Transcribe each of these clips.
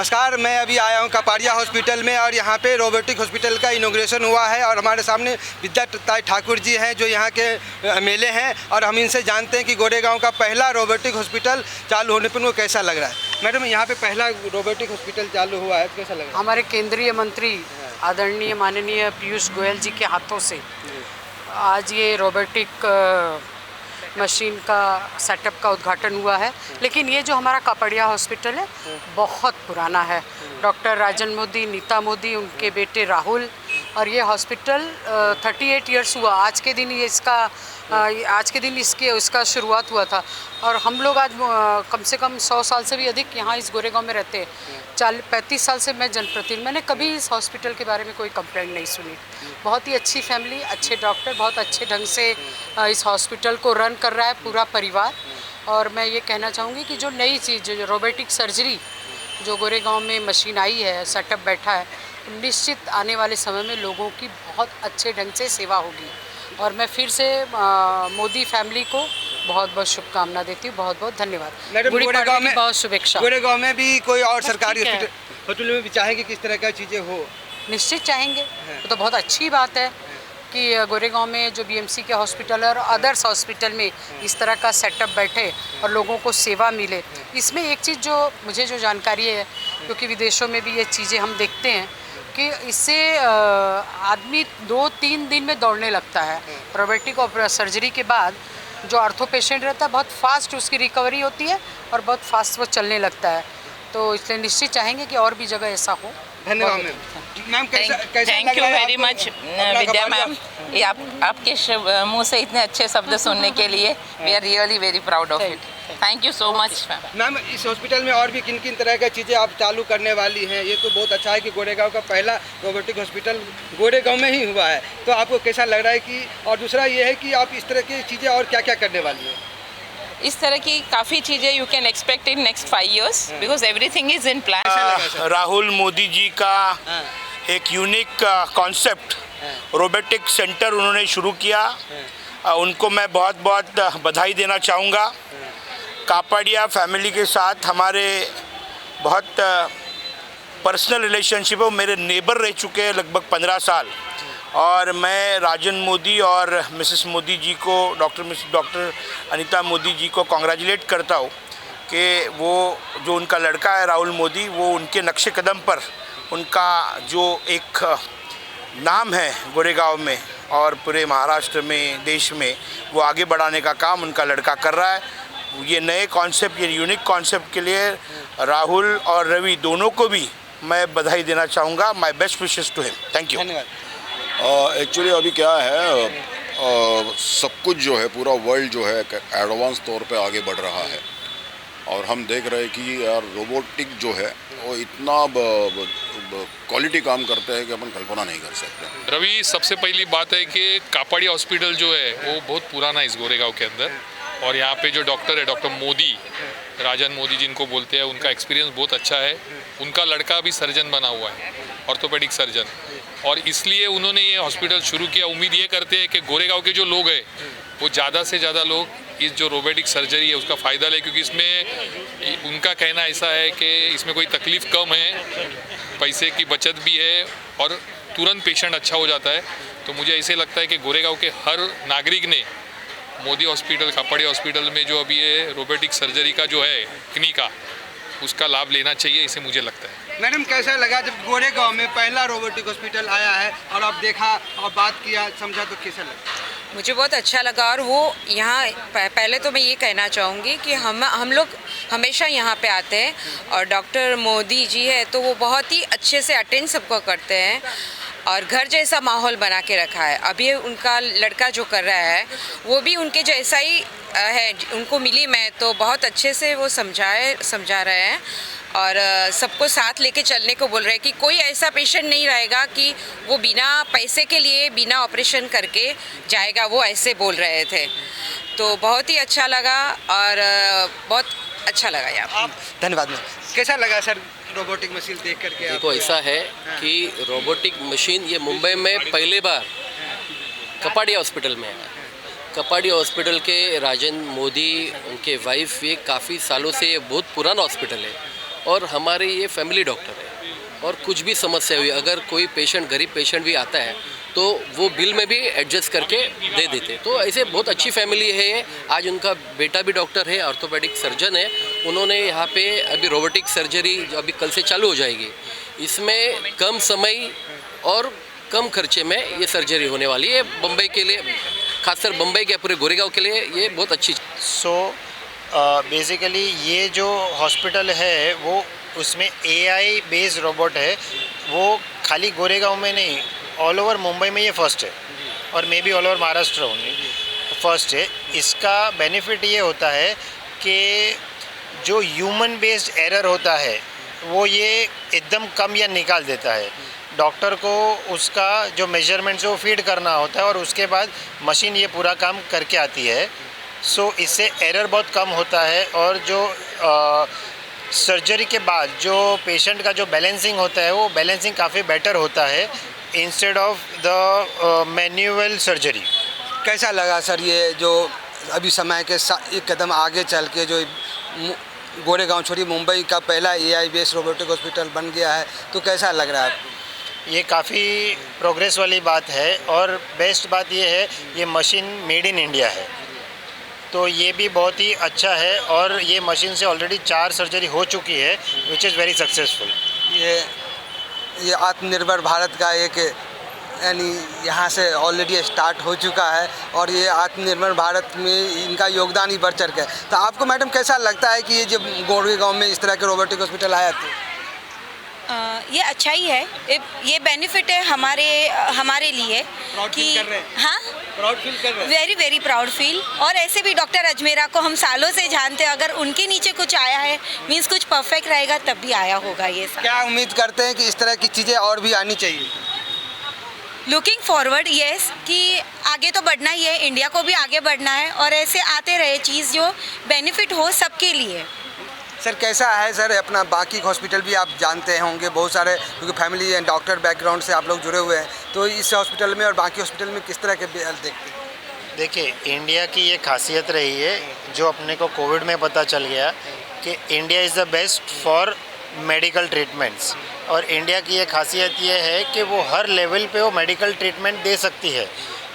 नमस्कार, मैं अभी आया हूँ कपाड़िया हॉस्पिटल में और यहाँ पे रोबोटिक हॉस्पिटल का इनॉग्रेशन हुआ है और हमारे सामने विद्याताई ठाकुर जी हैं जो यहाँ के एमएलए हैं और हम इनसे जानते हैं कि गोरेगांव का पहला रोबोटिक हॉस्पिटल चालू होने पर उनको कैसा लग रहा है। मैडम, यहाँ पे पहला रोबोटिक हॉस्पिटल चालू हुआ है, कैसा लग रहा है? हमारे केंद्रीय मंत्री आदरणीय माननीय पीयूष गोयल जी के हाथों से आज ये रोबोटिक मशीन का सेटअप का उद्घाटन हुआ है। लेकिन ये जो हमारा कपाड़िया हॉस्पिटल है बहुत पुराना है। डॉक्टर राजन मोदी, नीता मोदी, उनके बेटे राहुल, और ये हॉस्पिटल 38 इयर्स हुआ आज के दिन इसका शुरुआत हुआ था। और हम लोग आज कम से कम 100 साल से भी अधिक यहाँ इस गोरेगांव में रहते हैं। 35 साल से मैं जनप्रतिनिधि, मैंने कभी इस हॉस्पिटल के बारे में कोई कंप्लेंट नहीं सुनी। बहुत ही अच्छी फैमिली, अच्छे डॉक्टर, बहुत अच्छे ढंग से इस हॉस्पिटल को रन कर रहा है पूरा परिवार। और मैं ये कहना चाहूँगी कि जो नई चीज़ जो रोबोटिक सर्जरी जो गोरेगांव में मशीन आई है, सेटअप बैठा है, तो निश्चित आने वाले समय में लोगों की बहुत अच्छे ढंग से सेवा होगी। और मैं फिर से मोदी फैमिली को बहुत बहुत शुभकामना देती हूँ। बहुत बहुत धन्यवाद। गोरेगांव में बहुत शुभेच्छा। गोरेगांव में भी कोई और सरकारी हॉस्पिटल में भी चाहेंगे किस तरह का चीज़ें हो? निश्चित चाहेंगे, तो बहुत अच्छी बात है कि गोरेगांव में जो बीएमसी के हॉस्पिटल और अदर्स हॉस्पिटल में इस तरह का सेटअप बैठे और लोगों को सेवा मिले। इसमें एक चीज़ जो मुझे जानकारी है, क्योंकि विदेशों में भी ये चीज़ें हम देखते हैं कि इससे आदमी 2-3 दिन में दौड़ने लगता है। रोबोटिक सर्जरी के बाद जो आर्थो पेशेंट रहता है बहुत फास्ट उसकी रिकवरी होती है और बहुत फास्ट वो चलने लगता है। तो इसलिए निश्चित चाहेंगे कि और भी जगह ऐसा हो। धन्यवाद ma'am. Thank you very much Vidya ma'am, ये आपके मुंह से इतने अच्छे शब्द सुनने के लिए we are really very proud of it. Thank you so much ma'am. इस हॉस्पिटल में और भी किन किन तरह की चीज़ें आप चालू करने वाली हैं? ये तो बहुत अच्छा है कि गोरेगांव का पहला रोबोटिक हॉस्पिटल गोरेगांव में ही हुआ है, तो आपको कैसा लग रहा है कि, और दूसरा ये है कि आप इस तरह की चीज़ें और क्या क्या करने वाली हैं? इस तरह की काफ़ी चीज़ें you can expect in next 5 years because everything is in plan. Rahul Modi ji का एक यूनिक कॉन्सेप्ट रोबोटिक सेंटर उन्होंने शुरू किया, उनको मैं बहुत बहुत बधाई देना चाहूँगा। कापाड़िया फैमिली के साथ हमारे बहुत पर्सनल रिलेशनशिप है, मेरे नेबर रह चुके हैं लगभग 15 साल। और मैं राजन मोदी और मिसेस मोदी जी को, डॉक्टर अनीता मोदी जी को कॉन्ग्रेचुलेट करता हूँ कि वो जो उनका लड़का है राहुल मोदी, वो उनके नक्शे कदम पर उनका जो एक नाम है गोरेगांव में और पूरे महाराष्ट्र में, देश में, वो आगे बढ़ाने का काम उनका लड़का कर रहा है। ये नए कॉन्सेप्ट, ये यूनिक कॉन्सेप्ट के लिए राहुल और रवि दोनों को भी मैं बधाई देना चाहूँगा। My best wishes to him. Thank you. धन्यवाद। एक्चुअली अभी क्या है, सब कुछ जो है पूरा वर्ल्ड जो है एडवांस तौर पे आगे बढ़ रहा है और हम देख रहे हैं कि यार रोबोटिक जो है वो इतना क्वालिटी काम करते हैं कि अपन कल्पना नहीं कर सकते। रवि, सबसे पहली बात है कि कापाड़िया हॉस्पिटल जो है वो बहुत पुराना है इस गोरेगांव के अंदर, और यहाँ पे जो डॉक्टर है, डॉक्टर मोदी, राजन मोदी जिनको बोलते हैं, उनका एक्सपीरियंस बहुत अच्छा है। उनका लड़का भी सर्जन बना हुआ है, ऑर्थोपेडिक सर्जन, और इसलिए उन्होंने ये हॉस्पिटल शुरू किया। उम्मीद ये करते हैं कि गोरेगांव के जो लोग हैं वो ज़्यादा से ज़्यादा लोग इस जो रोबोटिक सर्जरी है उसका फ़ायदा लें, क्योंकि इसमें उनका कहना ऐसा है कि इसमें कोई तकलीफ़ कम है, पैसे की बचत भी है और तुरंत पेशेंट अच्छा हो जाता है। तो मुझे ऐसे लगता है कि गोरेगांव के हर नागरिक ने मोदी हॉस्पिटल, कापाड़िया हॉस्पिटल में जो अभी ये रोबोटिक सर्जरी का जो है क्लिनिक का, उसका लाभ लेना चाहिए, इसे मुझे लगता है। मैडम, कैसा लगा जब गोरेगांव में पहला रोबोटिक हॉस्पिटल आया है और आप देखा और बात किया, समझा, तो कैसा लगा? मुझे बहुत अच्छा लगा। और वो यहाँ पहले तो मैं ये कहना चाहूँगी कि हम लोग हमेशा यहाँ पे आते हैं और डॉक्टर मोदी जी है तो वो बहुत ही अच्छे से अटेंड सबको करते हैं और घर जैसा माहौल बना के रखा है। अभी उनका लड़का जो कर रहा है वो भी उनके जैसा ही है, उनको मिली मैं तो बहुत अच्छे से वो समझा रहे हैं और सबको साथ लेके चलने को बोल रहे हैं कि कोई ऐसा पेशेंट नहीं रहेगा कि वो बिना पैसे के लिए, बिना ऑपरेशन करके जाएगा, वो ऐसे बोल रहे थे। तो बहुत ही अच्छा लगा और बहुत अच्छा लगा यहाँ। धन्यवाद मैम। कैसा लगा सर रोबोटिक मशीन देख करके? देखो, ऐसा है कि रोबोटिक मशीन ये मुंबई में पहली बार कपाड़िया हॉस्पिटल में है। कपाड़िया हॉस्पिटल के राजन मोदी, उनके वाइफ, ये काफ़ी सालों से, ये बहुत पुराना हॉस्पिटल है और हमारे ये फैमिली डॉक्टर है। और कुछ भी समस्या हुई, अगर कोई पेशेंट, गरीब पेशेंट भी आता है तो वो बिल में भी एडजस्ट करके दे देते। तो ऐसे बहुत अच्छी फैमिली है ये। आज उनका बेटा भी डॉक्टर है, ऑर्थोपेडिक सर्जन है। उन्होंने यहाँ पे अभी रोबोटिक सर्जरी अभी कल से चालू हो जाएगी। इसमें कम समय और कम खर्चे में ये सर्जरी होने वाली है। बम्बई के लिए, खासकर बम्बई के पूरे गोरेगांव के लिए ये बहुत अच्छी। सो बेसिकली ये जो हॉस्पिटल है वो उसमें AI बेस्ड रोबोट है। वो खाली गोरेगांव में नहीं, ऑल ओवर मुंबई में ये फर्स्ट है और may be all over Maharashtra only first है। इसका बेनिफिट ये होता है कि जो ह्यूमन बेस्ड एरर होता है वो ये एकदम कम या निकाल देता है। डॉक्टर को उसका जो मेजरमेंट्स है वो फीड करना होता है और उसके बाद मशीन ये पूरा काम करके आती है। सो इससे एरर बहुत कम होता है और जो सर्जरी के बाद जो पेशेंट का जो बैलेंसिंग होता है वो बैलेंसिंग काफ़ी बेटर होता है instead of the manual surgery. कैसा लगा सर ये जो अभी समय के एक कदम आगे चल के जो गोरेगांव छोड़ी मुंबई का पहला AI बेस्ड रोबोटिक हॉस्पिटल बन गया है, तो कैसा लग रहा है आपको? ये काफ़ी प्रोग्रेस वाली बात है और बेस्ट बात ये है ये मशीन मेड इन इंडिया है, तो ये भी बहुत ही अच्छा है। और ये मशीन से ऑलरेडी 4 सर्जरी हो चुकी है विच इज़ वेरी सक्सेसफुल। ये आत्मनिर्भर भारत का एक यानी यहाँ से ऑलरेडी स्टार्ट हो चुका है और ये आत्मनिर्भर भारत में इनका योगदान ही बढ़ चढ़ के। तो आपको मैडम कैसा लगता है कि ये जब गोरेगांव में इस तरह के रोबोटिक हॉस्पिटल आया तो? ये अच्छा ही है। ये बेनिफिट है हमारे लिए कि हाँ, प्राउड फील कर रहे हैं। Very very proud feel. और ऐसे भी डॉक्टर अजमेरा को हम सालों से जानते हैं, अगर उनके नीचे कुछ आया है मीन्स कुछ परफेक्ट रहेगा तब भी आया होगा ये सब। क्या उम्मीद करते हैं कि इस तरह की चीज़ें और भी आनी चाहिए? लुकिंग फॉरवर्ड यस कि आगे तो बढ़ना ही है, इंडिया को भी आगे बढ़ना है और ऐसे आते रहे चीज़ जो बेनिफिट हो सबके लिए। सर कैसा है सर अपना बाकी हॉस्पिटल भी आप जानते होंगे बहुत सारे, क्योंकि फैमिली एंड डॉक्टर बैकग्राउंड से आप लोग जुड़े हुए हैं, तो इस हॉस्पिटल में और बाकी हॉस्पिटल में किस तरह के देखते हैं? देखिए, इंडिया की ये खासियत रही है जो अपने को कोविड में पता चल गया कि India is the best for medical treatments. और इंडिया की ये खासियत ये है कि वो हर लेवल पे वो मेडिकल ट्रीटमेंट दे सकती है।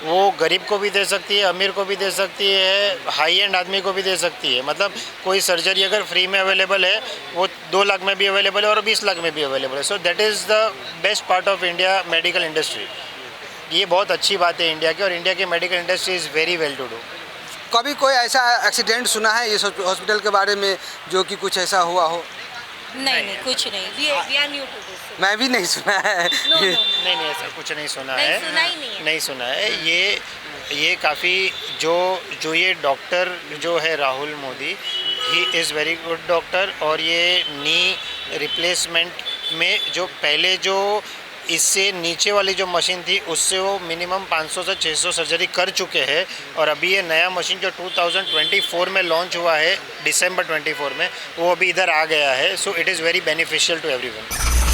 वो गरीब को भी दे सकती है, अमीर को भी दे सकती है, हाई एंड आदमी को भी दे सकती है। मतलब कोई सर्जरी अगर फ्री में अवेलेबल है वो 2 लाख में भी अवेलेबल है और 20 लाख में भी अवेलेबल है। So that is the best part of India medical industry. ये बहुत अच्छी बात है इंडिया की, और इंडिया की medical industry is very well to do. कभी कोई ऐसा एक्सीडेंट सुना है इस हॉस्पिटल के बारे में जो कि कुछ ऐसा हुआ हो? नहीं, कुछ नहीं। We are new to this. मैं भी नहीं सुना है। नहीं, ऐसा कुछ नहीं सुना है। सुना ही नहीं है। नहीं सुना है। ये काफ़ी जो ये डॉक्टर जो है Rahul Modi, he is very good doctor. और ये नी रिप्लेसमेंट में जो पहले जो इससे नीचे वाली जो मशीन थी उससे वो मिनिमम 500 से 600 सर्जरी कर चुके हैं। और अभी ये नया मशीन जो 2024 में लॉन्च हुआ है, दिसंबर 24 में, वो अभी इधर आ गया है। So it is very beneficial to everyone.